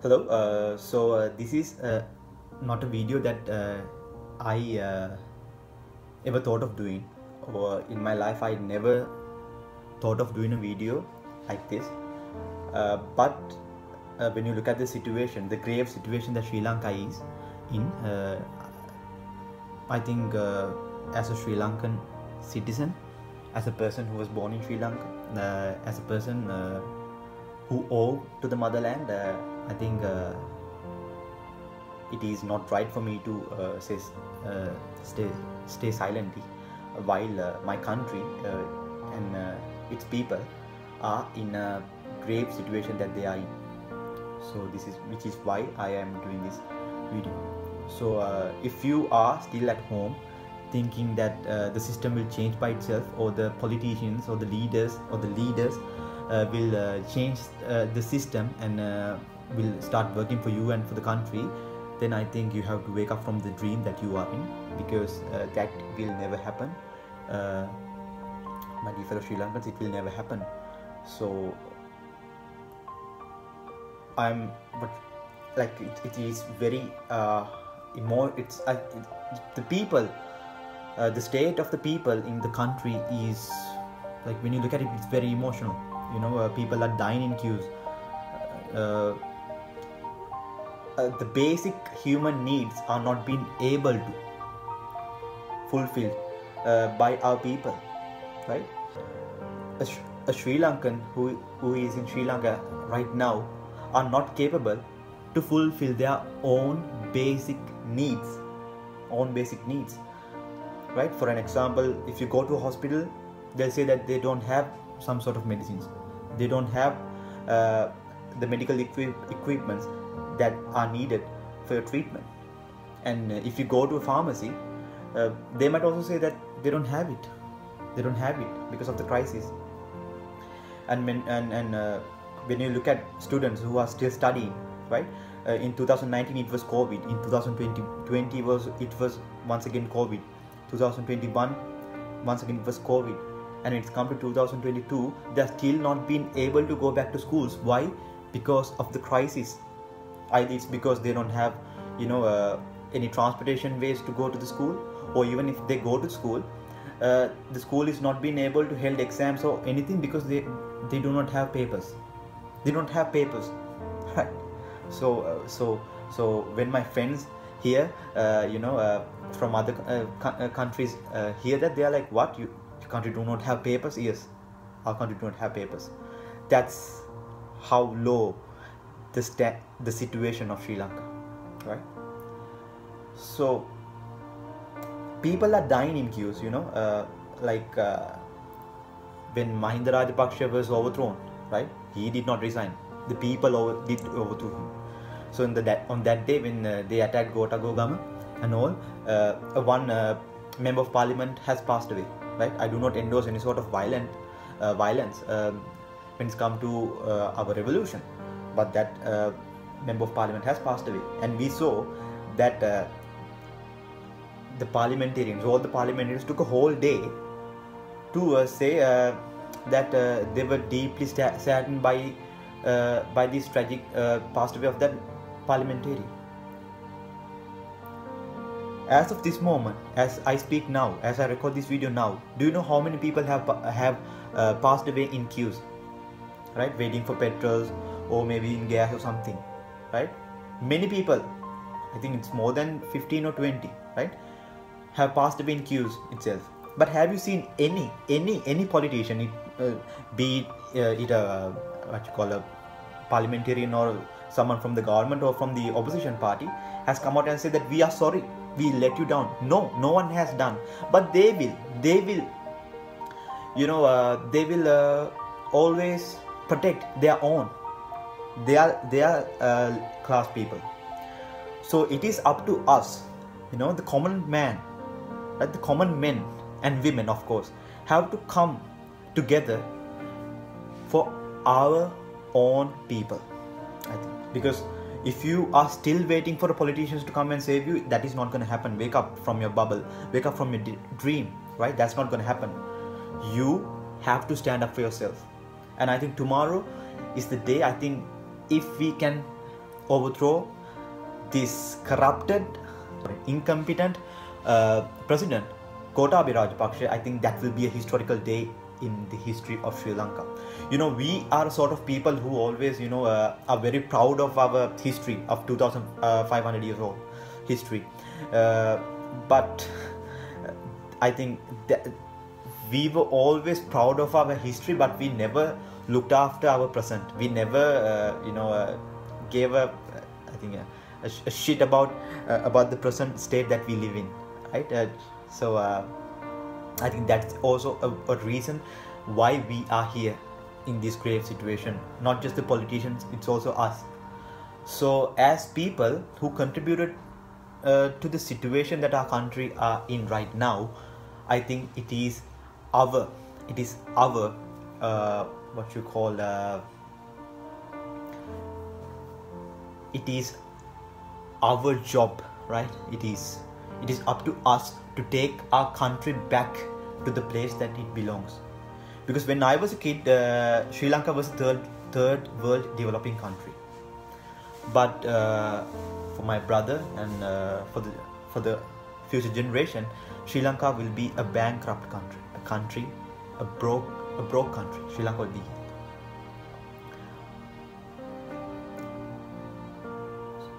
Hello. This is not a video that I ever thought of doing, or in my life I never thought of doing a video like this. But when you look at the situation, the grave situation that Sri Lanka is in, I think as a Sri Lankan citizen, as a person who was born in Sri Lanka, as a person who owe to the motherland, I think it is not right for me to stay silently while my country and its people are in a grave situation that they are in. So which is why I am doing this video. So if you are still at home thinking that the system will change by itself, or the politicians or the leaders will change the system and will start working for you and for the country, then I think you have to wake up from the dream that you are in, because that will never happen. My dear fellow Sri Lankans, it will never happen. So it is very the people, the state of the people in the country is like, when you look at it, it's very emotional. People are dying in queues. The basic human needs are not being able to fulfilled by our people, right? A Sri Lankan who is in Sri Lanka right now are not capable to fulfill their own basic needs, right? For an example, if you go to a hospital, they'll say that they don't have some sort of medicines, they don't have the medical equipments that are needed for your treatment. And if you go to a pharmacy, they might also say that they don't have it because of the crisis. And when you look at students who are still studying, right? In 2019 it was COVID, in 2020 it was once again COVID, 2021 once again it was COVID, and it's come to 2022, they're still not being able to go back to schools. Why? Because of the crisis. Either it's because they don't have any transportation ways to go to the school, or even if they go to school, the school is not being able to hold exams or anything because they do not have papers. Right? So when my friends here from other countries hear that, they are like, what, your country do not have papers? Yes, our country do not have papers. That's how low the situation of Sri Lanka, right? So people are dying in queues, when Mahinda Rajapaksa was overthrown, right? He did not resign. The people did overthrow him. So on that day when they attacked Gotagogama and all, one member of parliament has passed away, right? I do not endorse any sort of violence when it's come to our revolution, but that member of parliament has passed away, and we saw that all the parliamentarians took a whole day to say that they were deeply saddened by this tragic passed away of that parliamentarian. As of this moment, as I speak now, as I record this video now, do you know how many people have passed away in queues, right? Waiting for petrols or maybe in gas or something, right? Many people, I think it's more than 15 or 20, right, have passed away in queues itself. But have you seen any politician, be it a parliamentarian or someone from the government or from the opposition party, has come out and said that we are sorry, we let you down? No one has done. But they will always protect their own. They are class people. So it is up to us, the common man, right? The common men and women, of course, have to come together for our own people, I think. Because if you are still waiting for the politicians to come and save you, that is not going to happen. Wake up from your bubble, wake up from your dream, right? That's not going to happen. You have to stand up for yourself. And I think tomorrow is the day. I think if we can overthrow this corrupted, incompetent president Gotabaya Rajapaksa, I think that will be a historical day in the history of Sri Lanka. We are sort of people who always, are very proud of our history of 2,500 years old history. But I think that we were always proud of our history, but we never looked after our present. We never, gave a shit about the present state that we live in, right? So I think that's also a reason why we are here in this grave situation. Not just the politicians, it's also us. So as people who contributed to the situation that our country are in right now, I think it is our it is our job, right? It is up to us to take our country back to the place that it belongs. Because when I was a kid, Sri Lanka was a third world developing country. But for my brother and for the future generation, Sri Lanka will be a bankrupt country, a broke country. Sri Lanka will be.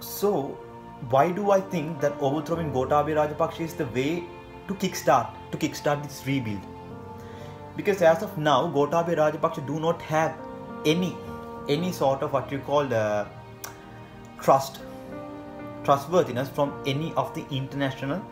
So why do I think that overthrowing Gotabaya Rajapaksa is the way to kickstart this rebuild? Because as of now, Gotabaya Rajapaksa do not have any sort of what you call trustworthiness from any of the international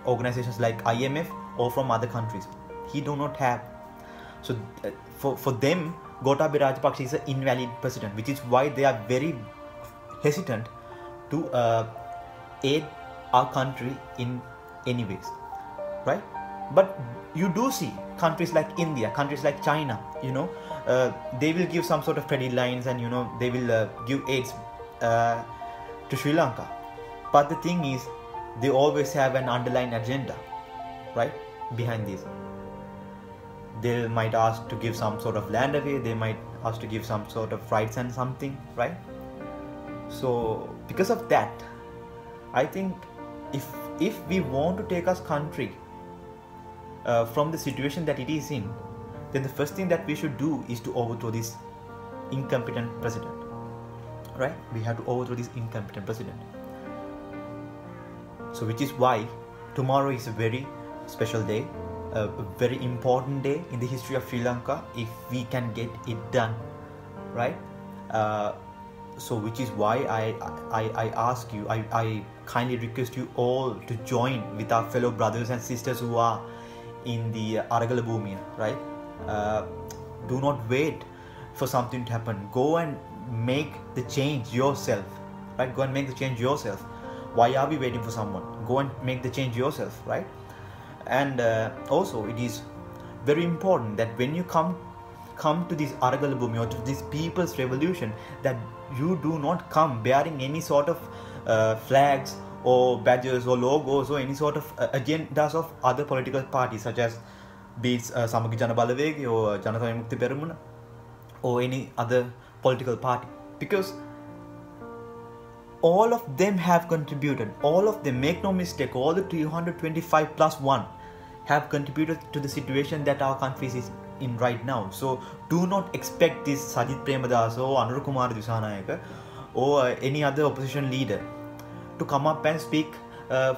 organizations like IMF or from other countries. He do not have. So for them, Gotabaya Rajapaksa is an invalid president, which is why they are very hesitant to aid our country in any ways, right? But you do see countries like India, countries like China, they will give some sort of credit lines and they will give aids to Sri Lanka. But the thing is, they always have an underlying agenda, right, behind this. They might ask to give some sort of land away, they might ask to give some sort of rights and something, right? So because of that, I think if we want to take our country from the situation that it is in, then the first thing that we should do is to overthrow this incompetent president, right? We have to overthrow this incompetent president. So which is why tomorrow is a very special day, a very important day in the history of Sri Lanka if we can get it done, right? So which is why I ask you, I kindly request you all to join with our fellow brothers and sisters who are in the Aragala, right? Do not wait for something to happen. Go and make the change yourself, right? Go and make the change yourself. Why are we waiting for someone? Go and make the change yourself, right? And also it is very important that when you come to this Aragala Bhumi or to this people's revolution, that you do not come bearing any sort of flags or badges or logos or any sort of agendas of other political parties such as be it Samagi Jana Balawega or Janatha Vimukthi Peramuna or any other political party, because all of them have contributed, all of them, make no mistake, all the 225 plus 1 have contributed to the situation that our country is in right now. So do not expect this Sajith Premadasa or Anura Kumara Disanayaka or any other opposition leader to come up and speak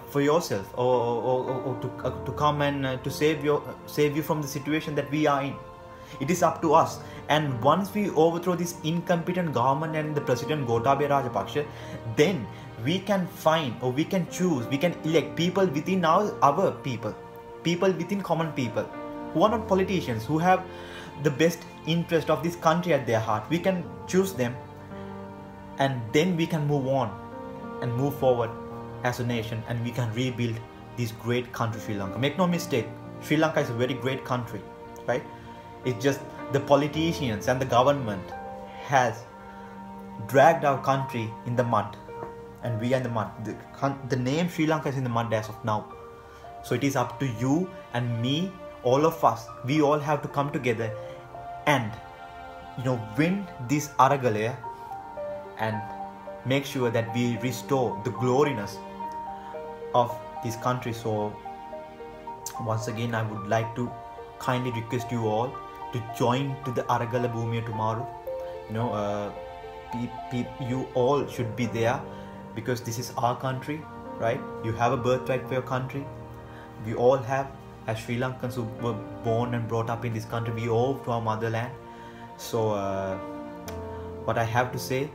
for yourself or to come and to save you from the situation that we are in. It is up to us. And once we overthrow this incompetent government and the President Gotabaya Rajapaksa, then we can find or we can choose, we can elect people within our people within common people who are not politicians, who have the best interest of this country at their heart. We can choose them and then we can move on and move forward as a nation, and we can rebuild this great country Sri Lanka. Make no mistake, Sri Lanka is a very great country, right? It's just the politicians and the government has dragged our country in the mud, and we are in the mud. The name Sri Lanka is in the mud as of now. So it is up to you and me, all of us. We all have to come together and win this Aragalaya and make sure that we restore the gloriness of this country. So once again, I would like to kindly request you all to join to the Aragala Bhumiya tomorrow. You all should be there, because this is our country, right? You have a birthright for your country. We all have, as Sri Lankans who were born and brought up in this country, we owe to our motherland. So what I have to say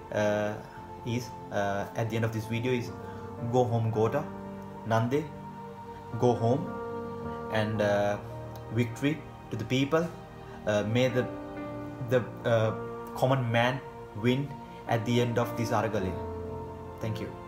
is at the end of this video is, go home Gota, Nande, go home, and victory to the people. May the common man win at the end of this Aragalaya. Thank you.